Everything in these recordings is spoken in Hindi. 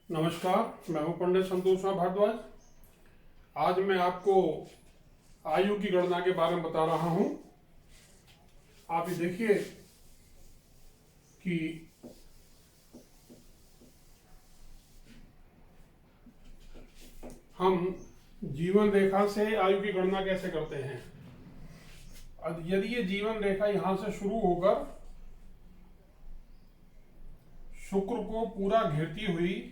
नमस्कार, मैं हूं पंडित संतोष भारद्वाज। आज मैं आपको आयु की गणना के बारे में बता रहा हूं। आप ये देखिए कि हम जीवन रेखा से आयु की गणना कैसे करते हैं। यदि ये जीवन रेखा यहां से शुरू होकर शुक्र को पूरा घेरती हुई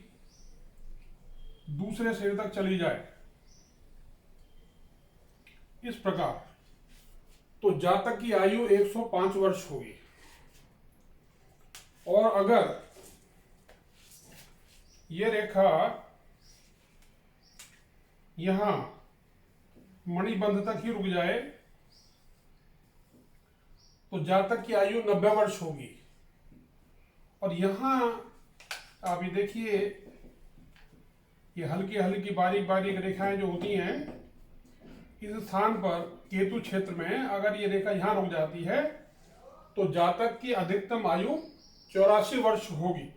दूसरे सिरे तक चली जाए इस प्रकार, तो जातक की आयु 105 वर्ष होगी। और अगर ये रेखा यहां मणिबंध तक ही रुक जाए तो जातक की आयु 90 वर्ष होगी। और यहां आप ये देखिए, ये हल्की हल्की बारीक बारीक रेखाएं जो होती हैं, इस स्थान पर केतु क्षेत्र में अगर ये रेखा यहां रुक जाती है तो जातक की अधिकतम आयु 84 वर्ष होगी।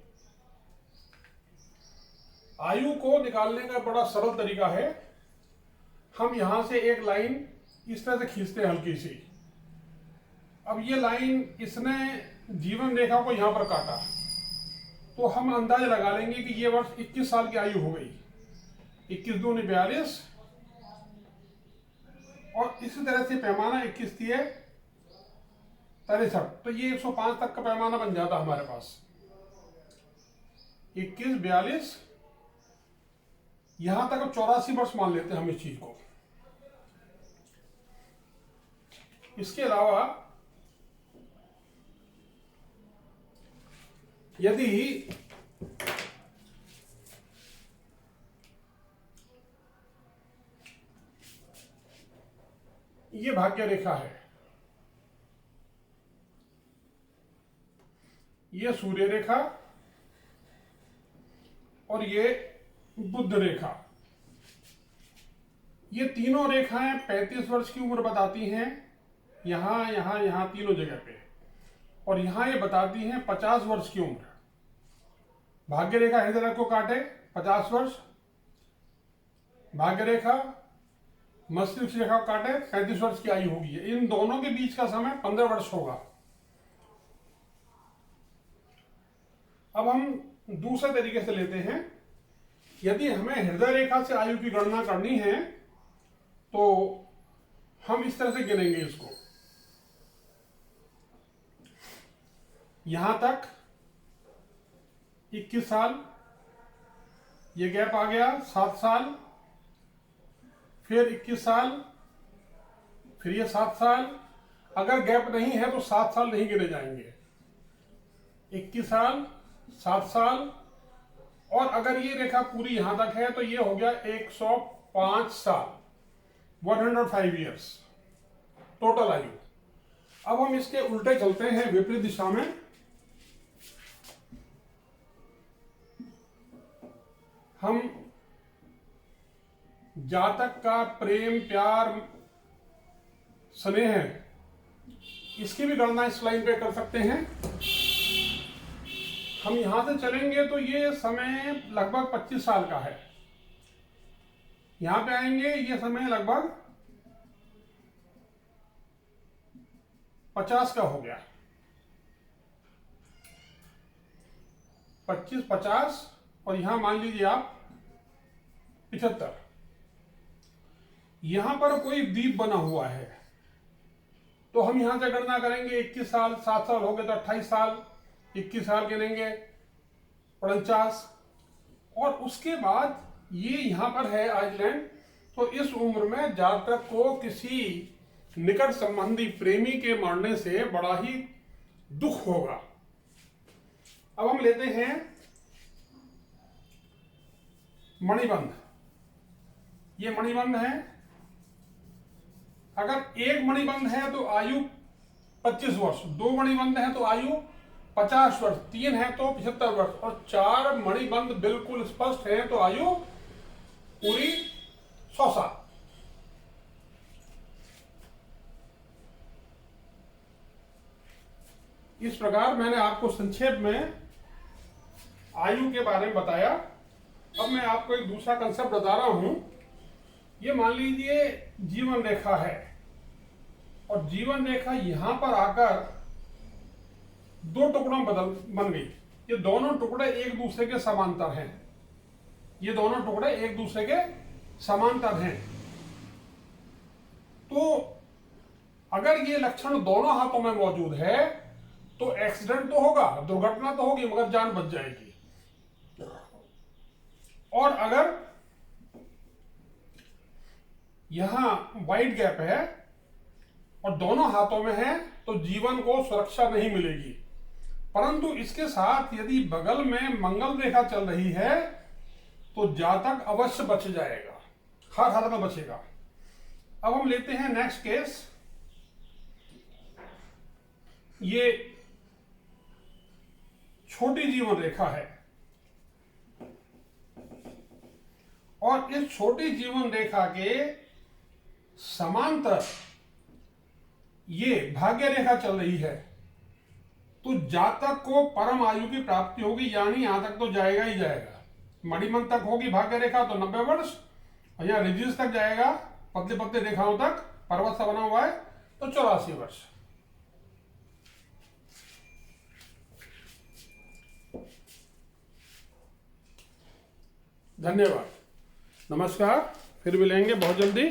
आयु को निकालने का बड़ा सरल तरीका है। हम यहां से एक लाइन इस तरह से खींचते हैं हल्की सी। अब ये लाइन इसने जीवन रेखा को यहां पर काटा तो हम अंदाजा लगा लेंगे कि ये वर्ष 21 साल की आयु हो गई। 21 दूनी 42 और इसी तरह से पैमाना 21 दिए 63, तो ये 105 तक का पैमाना बन जाता हमारे पास। 21, 42, यहां तक 84 वर्ष मान लेते हैं हम इस चीज को। इसके अलावा यदि ये भाग्य रेखा है, ये सूर्य रेखा और ये बुध रेखा, ये तीनों रेखाएं 35 वर्ष की उम्र बताती हैं। यहां यहां यहां तीनों जगह पे। और यहां ये बताती हैं 50 वर्ष की उम्र। भाग्य रेखा हृदय को काटे 50 वर्ष, भाग्य रेखा मस्तिष्क रेखा को काटे 35 वर्ष की आयु होगी। इन दोनों के बीच का समय 15 वर्ष होगा। अब हम दूसरे तरीके से लेते हैं। यदि हमें हृदय रेखा से आयु की गणना करनी है तो हम इस तरह से गिनेंगे इसको। यहां तक 21 साल, ये गैप आ गया 7 साल, फिर 21 साल, फिर ये 7 साल। अगर गैप नहीं है तो 7 साल नहीं गिने जाएंगे। 21 साल, 7 साल, और अगर ये रेखा पूरी यहां तक है तो ये हो गया 105 साल, 105 ईयर्स टोटल आयु। अब हम इसके उल्टे चलते हैं, विपरीत दिशा में। हम जातक का प्रेम, प्यार, स्नेह, इसकी भी गणना इस लाइन पे कर सकते हैं। हम यहां से चलेंगे तो ये समय लगभग 25 साल का है। यहां पे आएंगे, ये समय लगभग 50 का हो गया। 25, 50 और यहां मान लीजिए आप 75। यहां पर कोई द्वीप बना हुआ है तो हम यहां से गणना करेंगे। 21 साल, 7 साल हो गए तो 28 साल, 21 साल गिनेंगे 49, और उसके बाद ये यहां पर है आइसलैंड। तो इस उम्र में जातक को किसी निकट संबंधी प्रेमी के मरने से बड़ा ही दुख होगा। अब हम लेते हैं मणिबंध। ये मणिबंध है। अगर एक मणिबंध है तो आयु 25 वर्ष, 2 मणिबंध है तो आयु 50 वर्ष, 3 है तो 75 वर्ष, और 4 मणिबंध बिल्कुल स्पष्ट है तो आयु पूरी 100 साल। इस प्रकार मैंने आपको संक्षेप में आयु के बारे में बताया। अब मैं आपको एक दूसरा कंसेप्ट बता रहा हूं। ये मान लीजिए जीवन रेखा है और जीवन रेखा यहां पर आकर दो टुकड़ों में बन गई। ये दोनों टुकड़े एक दूसरे के समांतर हैं। ये दोनों टुकड़े एक दूसरे के समांतर हैं। तो अगर ये लक्षण दोनों हाथों में मौजूद है तो एक्सीडेंट तो होगा, दुर्घटना तो होगी, मगर जान बच जाएगी। और अगर यहां वाइड गैप है और दोनों हाथों में है तो जीवन को सुरक्षा नहीं मिलेगी। परंतु इसके साथ यदि बगल में मंगल रेखा चल रही है तो जातक अवश्य बच जाएगा, हर हालत में बचेगा। अब हम लेते हैं नेक्स्ट केस। ये छोटी जीवन रेखा है और इस छोटी जीवन रेखा के समांतर ये भाग्य रेखा चल रही है। तो जातक को परम आयु की प्राप्ति होगी, यानी यहां तक तो जाएगा ही जाएगा। मणिमन तक होगी भाग्य रेखा तो 90 वर्ष, और यहां रिजिस तक जाएगा, पतले पतले रेखाओं तक पर्वत सा बना हुआ है तो 84 वर्ष। धन्यवाद, नमस्कार, फिर मिलेंगे बहुत जल्दी।